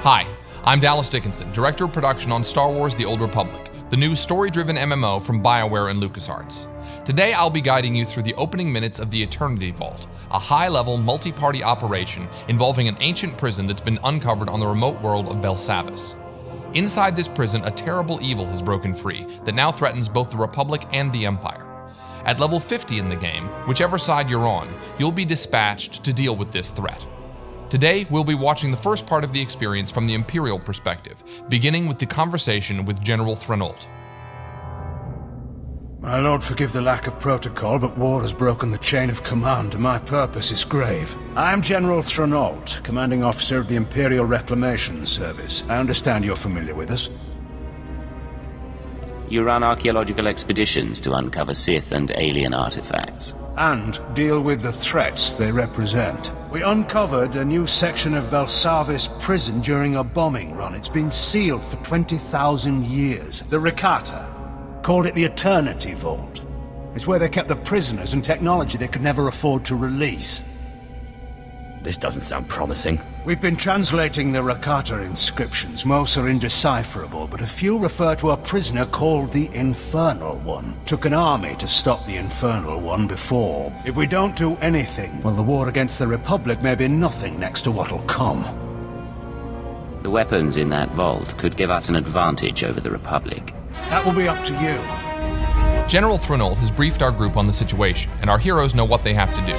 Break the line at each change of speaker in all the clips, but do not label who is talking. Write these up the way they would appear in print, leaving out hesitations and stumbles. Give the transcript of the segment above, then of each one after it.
Hi, I'm Dallas Dickinson, Director of Production on Star Wars The Old Republic, the new story-driven MMO from BioWare and LucasArts. Today I'll be guiding you through the opening minutes of the Eternity Vault, a high-level multi-party operation involving an ancient prison that's been uncovered on the remote world of Belsavis. Inside this prison, a terrible evil has broken free that now threatens both the Republic and the Empire. At level 50 in the game, whichever side you're on, you'll be dispatched to deal with this threat. Today, we'll be watching the first part of the experience from the Imperial perspective, beginning with the conversation with General Threnoldt.
My lord, forgive the lack of protocol, but war has broken the chain of command, and my purpose is grave. I am General Threnoldt, commanding officer of the Imperial Reclamation Service. I understand you're familiar with us.
You run archaeological expeditions to uncover Sith and alien artifacts.
And deal with the threats they represent. We uncovered a new section of Belsavis prison during a bombing run. It's been sealed for 20,000 years. The Rakata called it the Eternity Vault. It's where they kept the prisoners and technology they could never afford to release.
This doesn't sound promising.
We've been translating the Rakata inscriptions. Most are indecipherable, but a few refer to a prisoner called the Infernal One. Took an army to stop the Infernal One before. If we don't do anything, well, the war against the Republic may be nothing next to what'll come.
The weapons in that vault could give us an advantage over the Republic.
That will be up to you.
General Threnoldt has briefed our group on the situation, and our heroes know what they have to do.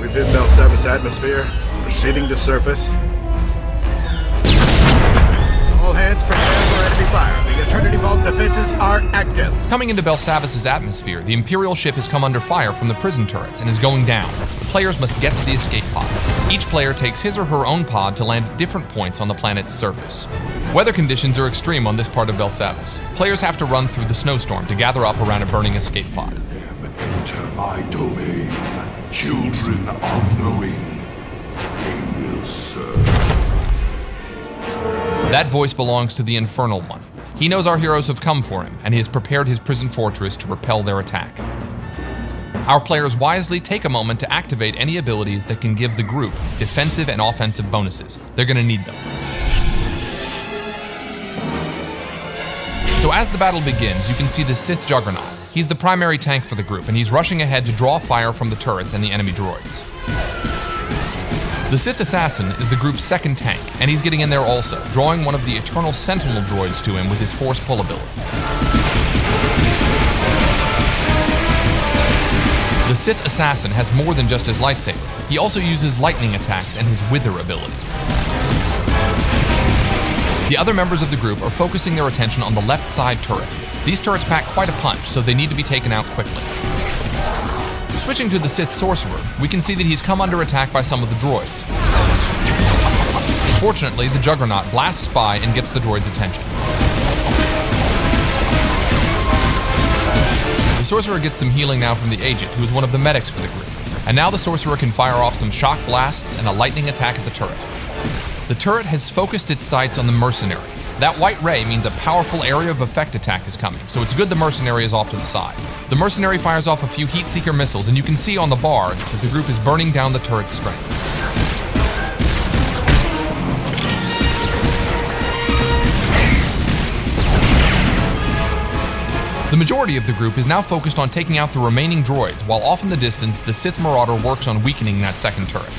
Within Belsavis atmosphere, proceeding to surface. All hands prepare for enemy fire. The Eternity Vault defenses are active.
Coming into Belsavis' atmosphere, the Imperial ship has come under fire from the prison turrets and is going down. The players must get to the escape pods. Each player takes his or her own pod to land at different points on the planet's surface. Weather conditions are extreme on this part of Belsavis. Players have to run through the snowstorm to gather up around a burning escape pod.
Enter my domain. Children unknowing, they will serve.
That voice belongs to the Infernal One. He knows our heroes have come for him, and he has prepared his prison fortress to repel their attack. Our players wisely take a moment to activate any abilities that can give the group defensive and offensive bonuses. They're going to need them. So as the battle begins, you can see the Sith Juggernaut. He's the primary tank for the group, and he's rushing ahead to draw fire from the turrets and the enemy droids. The Sith Assassin is the group's second tank, and he's getting in there also, drawing one of the Eternal Sentinel droids to him with his Force Pull ability. The Sith Assassin has more than just his lightsaber. He also uses lightning attacks and his Wither ability. The other members of the group are focusing their attention on the left side turret. These turrets pack quite a punch, so they need to be taken out quickly. Switching to the Sith Sorcerer, we can see that he's come under attack by some of the droids. Fortunately, the Juggernaut blasts by and gets the droid's attention. The Sorcerer gets some healing now from the Agent, who is one of the medics for the group. And now the Sorcerer can fire off some shock blasts and a lightning attack at the turret. The turret has focused its sights on the Mercenary. That white ray means a powerful area of effect attack is coming, so it's good the Mercenary is off to the side. The Mercenary fires off a few Heatseeker missiles, and you can see on the bar that the group is burning down the turret's strength. The majority of the group is now focused on taking out the remaining droids, while off in the distance, the Sith Marauder works on weakening that second turret.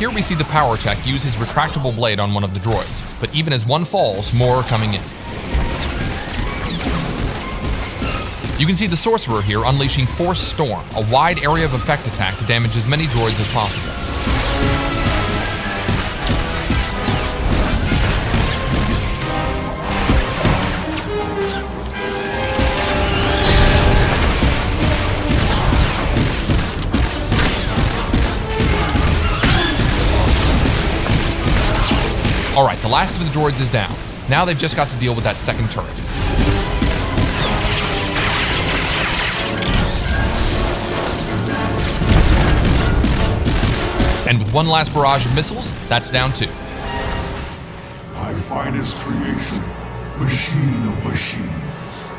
Here we see the Power Tech use his retractable blade on one of the droids, but even as one falls, more are coming in. You can see the Sorcerer here unleashing Force Storm, a wide area of effect attack to damage as many droids as possible. Alright, the last of the droids is down. Now they've just got to deal with that second turret. And with one last barrage of missiles, that's down too.
My finest creation, machine of machines.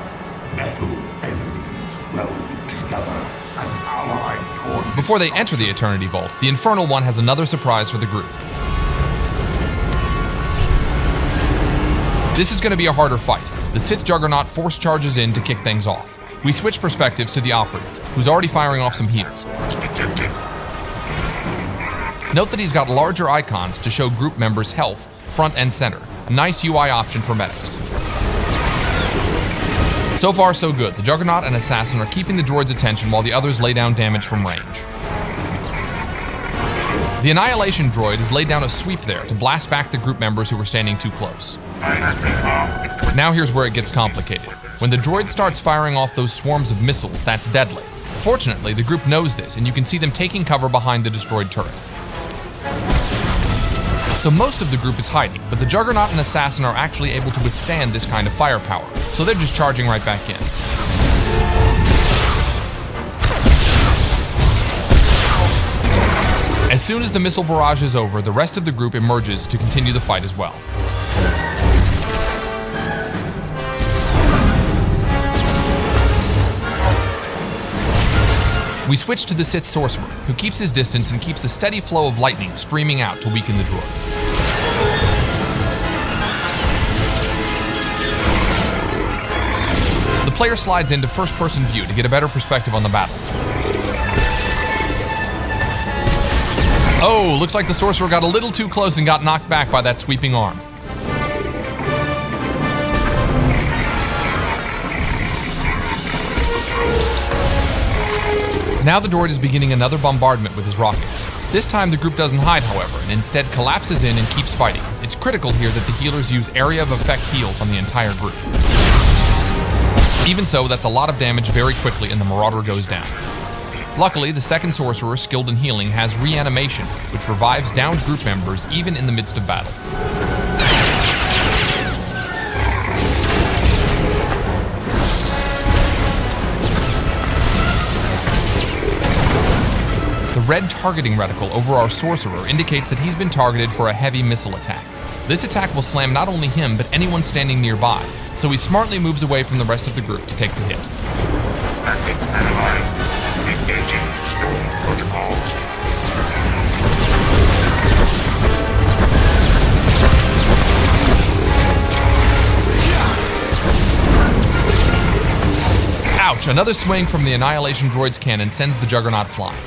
Metal enemies forces welded together, an allied toward
Before they enter the Eternity Vault, the Infernal One has another surprise for the group. This is going to be a harder fight. The Sith Juggernaut force charges in to kick things off. We switch perspectives to the Operative, who's already firing off some heals. Note that he's got larger icons to show group members' health, front and center. A nice UI option for medics. So far, so good. The Juggernaut and Assassin are keeping the droid's attention while the others lay down damage from range. The Annihilation droid has laid down a sweep there to blast back the group members who were standing too close. Now here's where it gets complicated. When the droid starts firing off those swarms of missiles, that's deadly. Fortunately, the group knows this, and you can see them taking cover behind the destroyed turret. So most of the group is hiding, but the Juggernaut and Assassin are actually able to withstand this kind of firepower, so they're just charging right back in. As soon as the missile barrage is over, the rest of the group emerges to continue the fight as well. We switch to the Sith Sorcerer, who keeps his distance and keeps a steady flow of lightning streaming out to weaken the droid. The player slides into first-person view to get a better perspective on the battle. Oh, looks like the Sorcerer got a little too close and got knocked back by that sweeping arm. Now the droid is beginning another bombardment with his rockets. This time the group doesn't hide, however, and instead collapses in and keeps fighting. It's critical here that the healers use area of effect heals on the entire group. Even so, that's a lot of damage very quickly and the Marauder goes down. Luckily, the second Sorcerer, skilled in healing, has reanimation, which revives downed group members even in the midst of battle. The red targeting reticle over our Sorcerer indicates that he's been targeted for a heavy missile attack. This attack will slam not only him, but anyone standing nearby, so he smartly moves away from the rest of the group to take the hit.
Methods analyzed. Engaging stolen protocols.
Ouch! Another swing from the Annihilation droid's cannon sends the Juggernaut flying.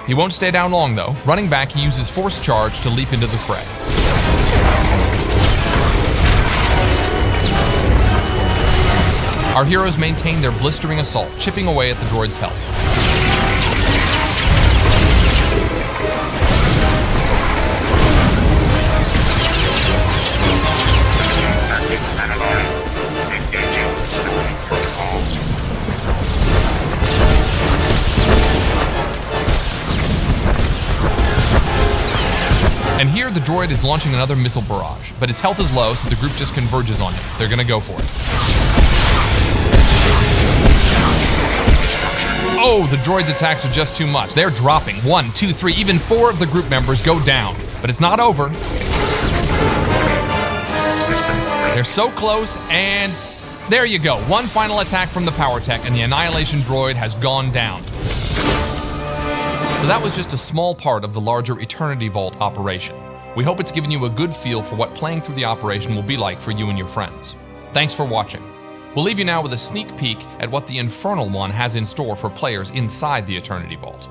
He won't stay down long though. Running back, he uses Force Charge to leap into the fray. Our heroes maintain their blistering assault, chipping away at the droid's health.
Methods analyzed. Engaging stolen protocols.
And here the droid is launching another missile barrage, but his health is low, so the group just converges on him. They're gonna go for it. Oh, the droid's attacks are just too much. They're dropping. 1, 2, 3, even 4 of the group members go down. But it's not over. They're so close, and there you go. One final attack from the power tech, and the Annihilation droid has gone down. So that was just a small part of the larger Eternity Vault operation. We hope it's given you a good feel for what playing through the operation will be like for you and your friends. Thanks for watching. We'll leave you now with a sneak peek at what the Infernal One has in store for players inside the Eternity Vault.